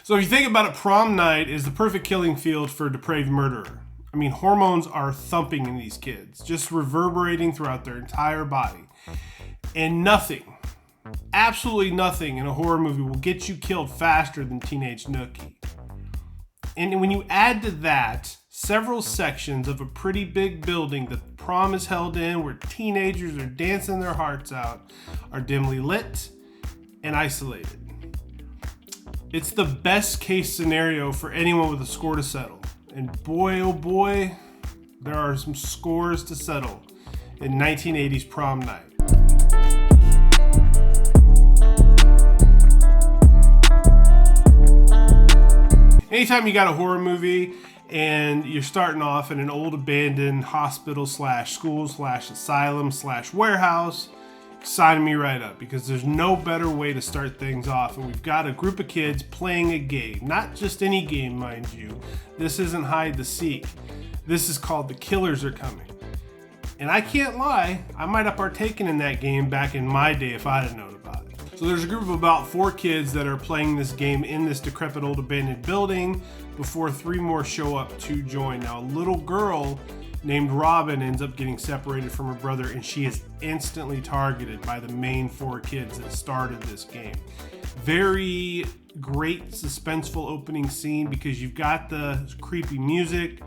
So if you think about it, Prom Night is the perfect killing field for a depraved murderer. I mean, hormones are thumping in these kids, just reverberating throughout their entire body. And nothing, absolutely nothing in a horror movie will get you killed faster than Teenage Nookie. And when you add to that several sections of a pretty big building that the prom is held in, where teenagers are dancing their hearts out, are dimly lit and isolated. It's the best case scenario for anyone with a score to settle. And boy, oh boy, there are some scores to settle in 1980's Prom Night. Anytime you got a horror movie and you're starting off in an old abandoned hospital / school / asylum / warehouse, sign me right up, because there's no better way to start things off. And we've got a group of kids playing a game, not just any game, mind you. This isn't hide the seek. This is called The Killers Are Coming. And I can't lie, I might have partaken in that game back in my day if I'd have known about it. So there's a group of about 4 kids that are playing this game in this decrepit old abandoned building before 3 more show up to join. Now, a little girl named Robin ends up getting separated from her brother, and she is instantly targeted by the main 4 kids that started this game. Very great suspenseful opening scene, because you've got the creepy music,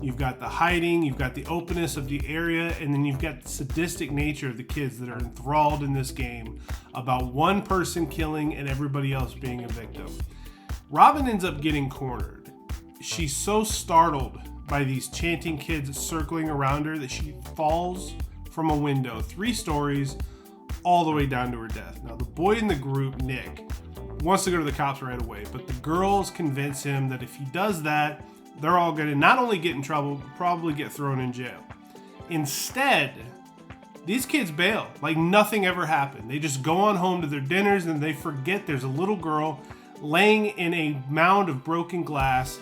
you've got the hiding, you've got the openness of the area, and then you've got the sadistic nature of the kids that are enthralled in this game about one person killing and everybody else being a victim. Robin ends up getting cornered. She's so startled by these chanting kids circling around her that she falls from a window 3 stories all the way down to her death. Now, the boy in the group, Nick, wants to go to the cops right away, but the girls convince him that if he does that, they're all going to not only get in trouble, but probably get thrown in jail. Instead, these kids bail like nothing ever happened. They just go on home to their dinners, and they forget there's a little girl laying in a mound of broken glass.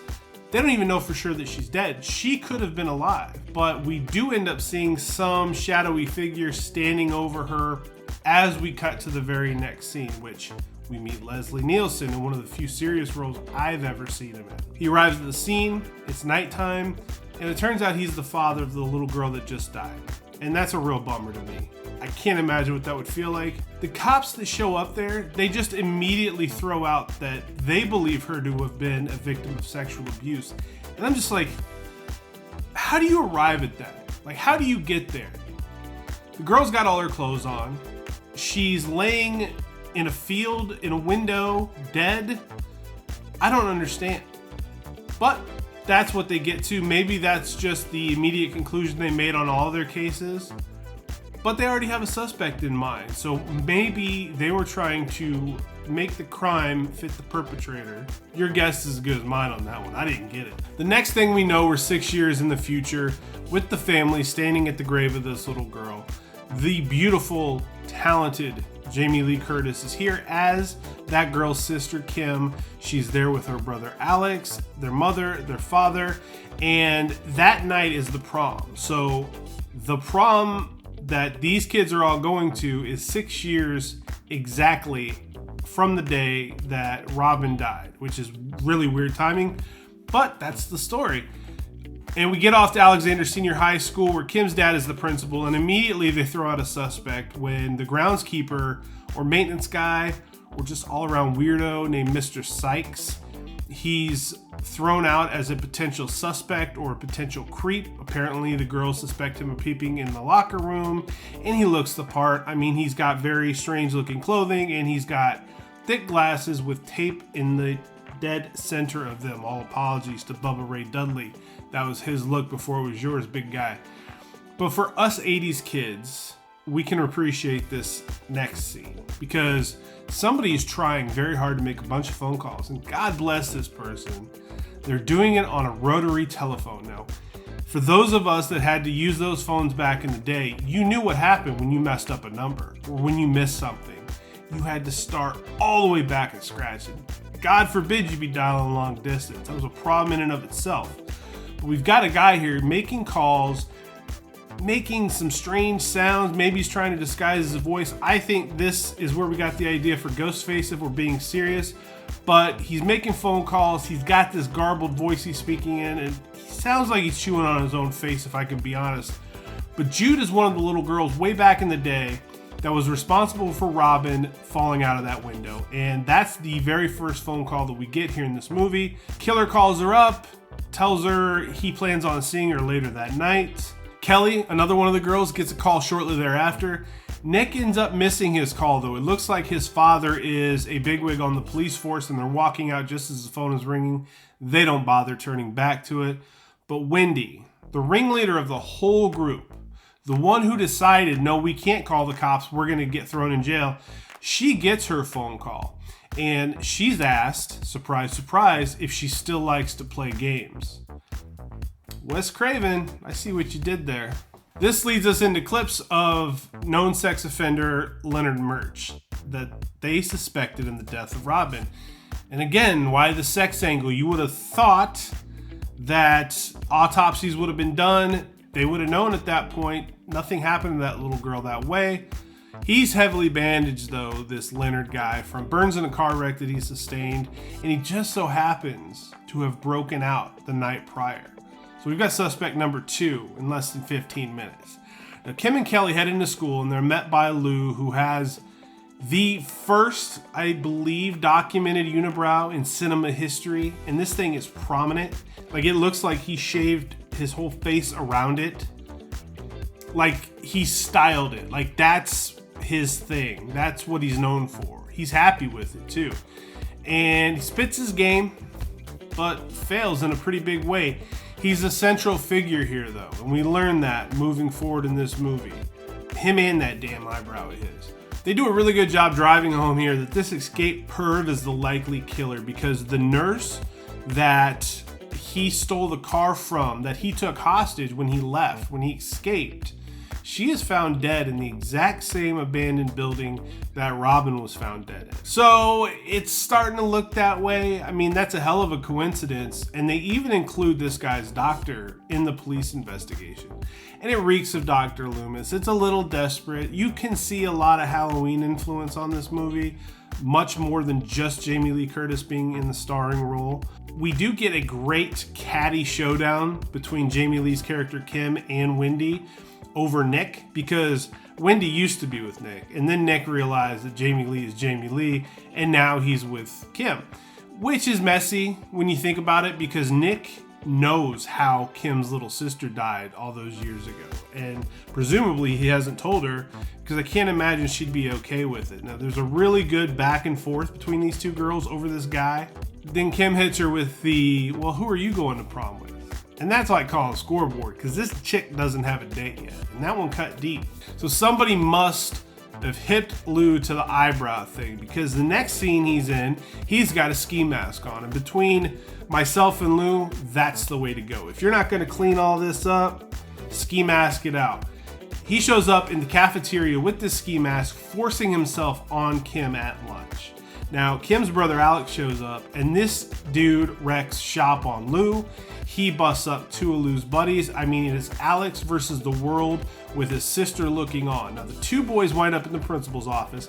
They don't even know for sure that she's dead. She could have been alive, but we do end up seeing some shadowy figure standing over her as we cut to the very next scene, which we meet Leslie Nielsen in one of the few serious roles I've ever seen him in. He arrives at the scene, it's nighttime, and it turns out he's the father of the little girl that just died. And that's a real bummer to me. I can't imagine what that would feel like. The cops that show up there, they just immediately throw out that they believe her to have been a victim of sexual abuse. And I'm just like, how do you arrive at that? Like, how do you get there? The girl's got all her clothes on. She's laying in a field, in a window, dead. I don't understand. But that's what they get to. Maybe that's just the immediate conclusion they made on all their cases. But they already have a suspect in mind. So maybe they were trying to make the crime fit the perpetrator. Your guess is as good as mine on that one. I didn't get it. The next thing we know, we're 6 years in the future with the family standing at the grave of this little girl. The beautiful, talented Jamie Lee Curtis is here as that girl's sister, Kim. She's there with her brother, Alex, their mother, their father, and that night is the prom. So the prom that these kids are all going to is 6 years exactly from the day that Robin died, which is really weird timing, but that's the story. And we get off to Alexander Senior High School, where Kim's dad is the principal, and immediately they throw out a suspect when the groundskeeper or maintenance guy or just all-around weirdo named Mr. Sykes, he's thrown out as a potential suspect or a potential creep. Apparently the girls suspect him of peeping in the locker room, and he looks the part. I mean, he's got very strange looking clothing, and he's got thick glasses with tape in the dead center of them. All apologies to Bubba Ray Dudley. That was his look before it was yours, big guy. But for us 80s kids, we can appreciate this next scene because somebody is trying very hard to make a bunch of phone calls, and God bless this person. They're doing it on a rotary telephone. Now, for those of us that had to use those phones back in the day, you knew what happened when you messed up a number or when you missed something. You had to start all the way back and scratch it. God forbid you be dialing long distance. That was a problem in and of itself. But we've got a guy here making calls making some strange sounds. Maybe he's trying to disguise his voice. I think this is where we got the idea for Ghostface if we're being serious. But he's making phone calls. He's got this garbled voice he's speaking in, and he sounds like he's chewing on his own face, if I can be honest. But Jude is one of the little girls way back in the day that was responsible for Robin falling out of that window. And that's the very first phone call that we get here in this movie. Killer calls her up, tells her he plans on seeing her later that night. Kelly, another one of the girls, gets a call shortly thereafter. Nick ends up missing his call, though. It looks like his father is a bigwig on the police force, and they're walking out just as his phone is ringing. They don't bother turning back to it. But Wendy, the ringleader of the whole group, the one who decided, no, we can't call the cops, we're going to get thrown in jail, she gets her phone call. And she's asked, surprise, surprise, if she still likes to play games. Wes Craven, I see what you did there. This leads us into clips of known sex offender Leonard Murch that they suspected in the death of Robin. And again, why the sex angle? You would have thought that autopsies would have been done. They would have known at that point nothing happened to that little girl that way. He's heavily bandaged, though, this Leonard guy, from burns in a car wreck that he sustained, and he just so happens to have broken out the night prior. So we've got suspect number 2 in less than 15 minutes. Now, Kim and Kelly head into school, and they're met by Lou, who has the first, I believe, documented unibrow in cinema history. And this thing is prominent. Like, it looks like he shaved his whole face around it. Like, he styled it. Like, that's his thing. That's what he's known for. He's happy with it, too. And he spits his game, but fails in a pretty big way. He's a central figure here, though, and we learn that moving forward in this movie. Him and that damn eyebrow of his. They do a really good job driving home here that this escaped perv is the likely killer, because the nurse that he stole the car from, that he took hostage when he left, when he escaped, she is found dead in the exact same abandoned building that Robin was found dead in. So it's starting to look that way. I mean, that's a hell of a coincidence. And they even include this guy's doctor in the police investigation. And it reeks of Dr. Loomis. It's a little desperate. You can see a lot of Halloween influence on this movie, much more than just Jamie Lee Curtis being in the starring role. We do get a great catty showdown between Jamie Lee's character Kim and Wendy over Nick, because Wendy used to be with Nick, and then Nick realized that Jamie Lee is Jamie Lee, and now he's with Kim, which is messy when you think about it, because Nick knows how Kim's little sister died all those years ago, and presumably he hasn't told her, because I can't imagine she'd be okay with it. Now, there's a really good back and forth between these two girls over this guy. Then Kim hits her with the, well, who are you going to prom with? And that's why I call it scoreboard, because this chick doesn't have a date yet. And that one cut deep. So somebody must have hit Lou to the eyebrow thing, because the next scene he's in, he's got a ski mask on. And between myself and Lou, that's the way to go. If you're not going to clean all this up, ski mask it out. He shows up in the cafeteria with this ski mask, forcing himself on Kim at lunch. Now, Kim's brother Alex shows up, and this dude wrecks shop on Lou. He busts up 2 of Lou's buddies. I mean, it is Alex versus the world with his sister looking on. Now, the 2 boys wind up in the principal's office,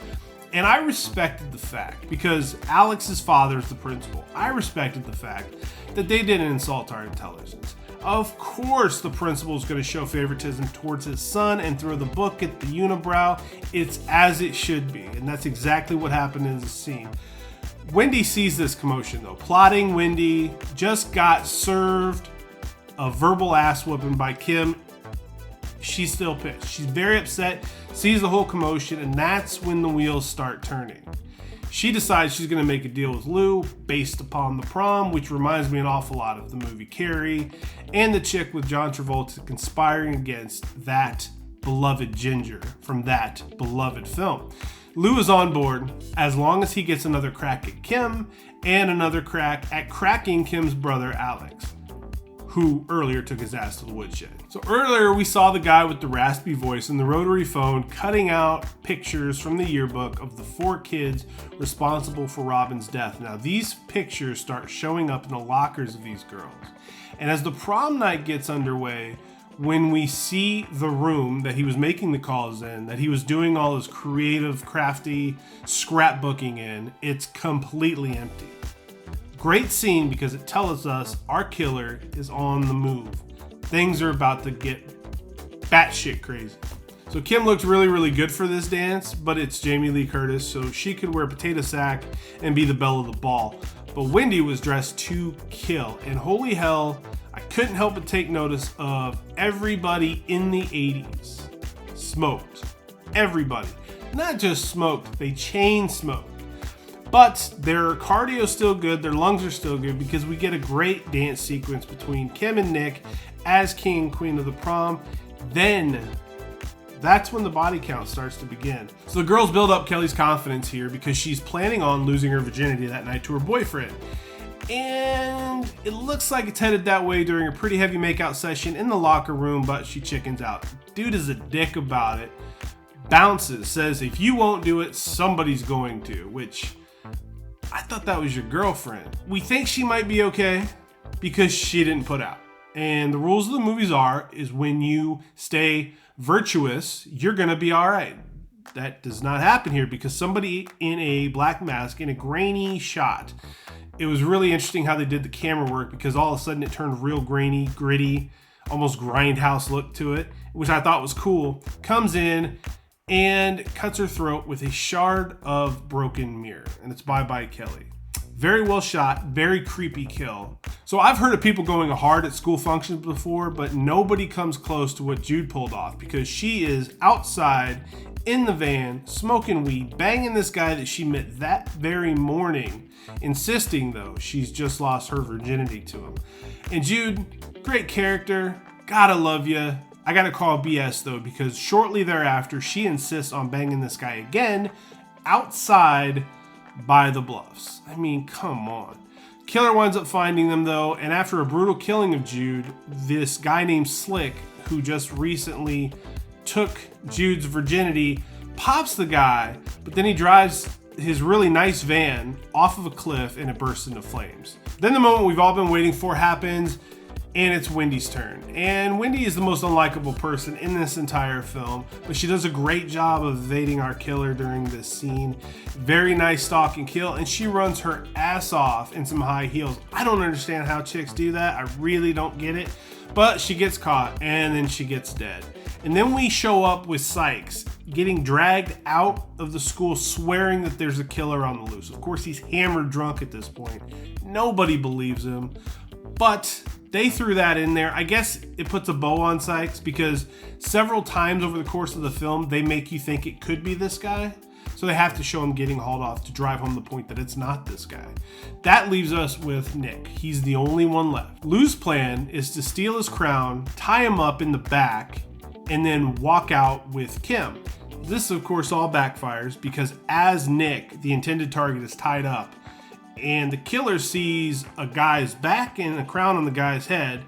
and I respected the fact, because Alex's father is the principal, I respected the fact that they didn't insult our intelligence. Of course, the principal is going to show favoritism towards his son and throw the book at the unibrow. It's as it should be, and that's exactly what happened in the scene. Wendy sees this commotion, though. Plotting Wendy just got served a verbal ass whooping by Kim. She's still pissed. She's very upset, sees the whole commotion, and that's when the wheels start turning. She decides she's going to make a deal with Lou based upon the prom, which reminds me an awful lot of the movie Carrie and the chick with John Travolta conspiring against that beloved Ginger from that beloved film. Lou is on board as long as he gets another crack at Kim and another crack at cracking Kim's brother Alex, who earlier took his ass to the woodshed. So earlier we saw the guy with the raspy voice and the rotary phone cutting out pictures from the yearbook of the 4 kids responsible for Robin's death. Now these pictures start showing up in the lockers of these girls. And as the prom night gets underway, when we see the room that he was making the calls in, that he was doing all his creative, crafty scrapbooking in, it's completely empty. Great scene because it tells us our killer is on the move. Things are about to get batshit crazy. So Kim looked really, really good for this dance, but it's Jamie Lee Curtis, so she could wear a potato sack and be the belle of the ball. But Wendy was dressed to kill, and holy hell, I couldn't help but take notice of everybody in the 80s smoked. Everybody. Not just smoked, they chain smoked. But their cardio's still good, their lungs are still good, because we get a great dance sequence between Kim and Nick as king and queen of the prom. Then that's when the body count starts to begin. So the girls build up Kelly's confidence here because she's planning on losing her virginity that night to her boyfriend. And it looks like it's headed that way during a pretty heavy makeout session in the locker room, but she chickens out. Dude is a dick about it. Bounces, says if you won't do it, somebody's going to, which I thought that was your girlfriend. We think she might be okay because she didn't put out. And the rules of the movies is when you stay virtuous, you're gonna be all right. That does not happen here because somebody in a black mask in a grainy shot. It was really interesting how they did the camera work because all of a sudden it turned real grainy, gritty, almost grindhouse look to it, which I thought was cool. Comes in and cuts her throat with a shard of broken mirror, and it's Bye Bye Kelly. Very well shot, very creepy kill. So I've heard of people going hard at school functions before, but nobody comes close to what Jude pulled off because she is outside in the van, smoking weed, banging this guy that she met that very morning, insisting though she's just lost her virginity to him. And Jude, great character, gotta love ya. I gotta call BS though because shortly thereafter she insists on banging this guy again outside by the bluffs. I mean, come on. Killer winds up finding them though, and after a brutal killing of Jude, this guy named Slick, who just recently took Jude's virginity, pops the guy, but then he drives his really nice van off of a cliff and it bursts into flames. Then the moment we've all been waiting for happens, and it's Wendy's turn. And Wendy is the most unlikable person in this entire film, but she does a great job of evading our killer during this scene. Very nice stalk and kill, and she runs her ass off in some high heels. I don't understand how chicks do that. I really don't get it, but she gets caught and then she gets dead. And then we show up with Sykes getting dragged out of the school swearing that there's a killer on the loose. Of course, he's hammered drunk at this point. Nobody believes him, but they threw that in there. I guess it puts a bow on Sykes because several times over the course of the film, they make you think it could be this guy. So they have to show him getting hauled off to drive home the point that it's not this guy. That leaves us with Nick. He's the only one left. Lou's plan is to steal his crown, tie him up in the back, and then walk out with Kim. This, of course, all backfires because as Nick, the intended target, is tied up, and the killer sees a guy's back and a crown on the guy's head,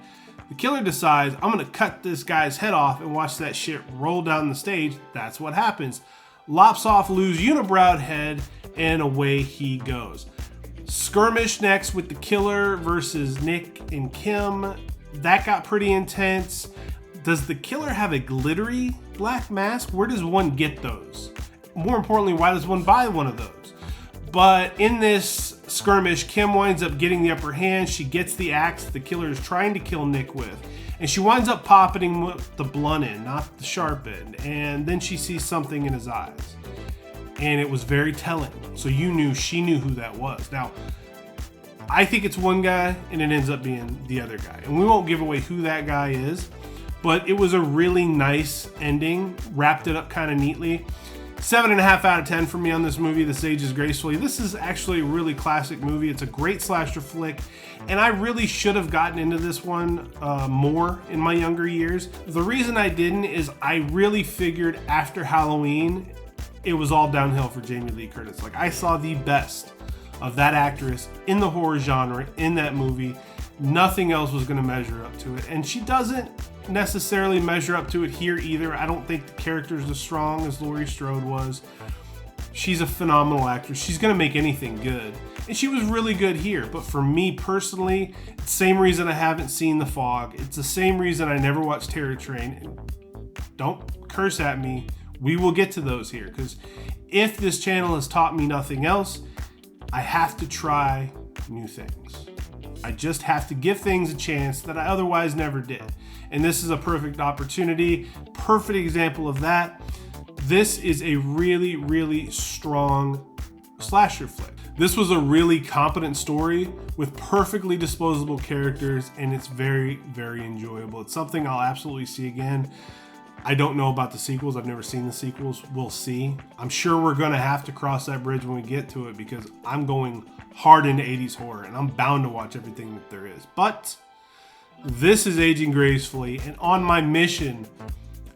the killer decides, I'm gonna cut this guy's head off and watch that shit roll down the stage. That's what happens. Lops off Lou's unibrowed head and away he goes. Skirmish next with the killer versus Nick and Kim. That got pretty intense. Does the killer have a glittery black mask? Where does one get those? More importantly, why does one buy one of those? But in this skirmish, Kim winds up getting the upper hand. She gets the axe the killer is trying to kill Nick with. And she winds up popping him with the blunt end, not the sharp end. And then she sees something in his eyes. And it was very telling. So she knew who that was. Now, I think it's one guy, and it ends up being the other guy. And we won't give away who that guy is. But it was a really nice ending. Wrapped it up kind of neatly. 7.5 out of 10 for me on this movie, This Ages Gracefully. This is actually a really classic movie. It's a great slasher flick, and I really should have gotten into this one more in my younger years. The reason I didn't is I really figured after Halloween, it was all downhill for Jamie Lee Curtis. Like, I saw the best of that actress in the horror genre in that movie. Nothing else was going to measure up to it, and she doesn't necessarily measure up to it here either. I don't think the character is as strong as Laurie Strode was. She's a phenomenal actress. She's gonna make anything good. And she was really good here. But for me personally, it's the same reason I haven't seen The Fog. It's the same reason I never watched Terror Train. Don't curse at me. We will get to those here, because if this channel has taught me nothing else, I have to try new things. I just have to give things a chance that I otherwise never did. And this is a perfect opportunity, perfect example of that. This is a really, really strong slasher flick. This was a really competent story with perfectly disposable characters, and it's very, very enjoyable. It's something I'll absolutely see again. I don't know about the sequels. I've never seen the sequels. We'll see. I'm sure we're gonna have to cross that bridge when we get to it, because I'm going hard into 80s horror and I'm bound to watch everything that there is. But this is Aging Gracefully, and on my mission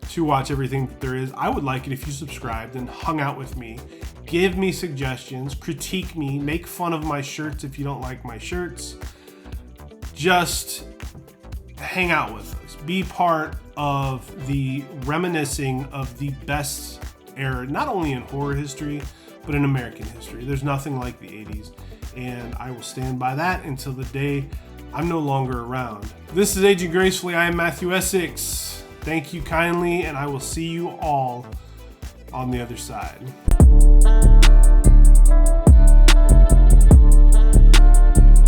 to watch everything that there is, I would like it if you subscribed and hung out with me. Give me suggestions, critique me, make fun of my shirts if you don't like my shirts. Just hang out with us. Be part of the reminiscing of the best era, not only in horror history, but in American history. There's nothing like the 80s, and I will stand by that until the day I'm no longer around. This is Aging Gracefully. I am Matthew Essex. Thank you kindly, and I will see you all on the other side.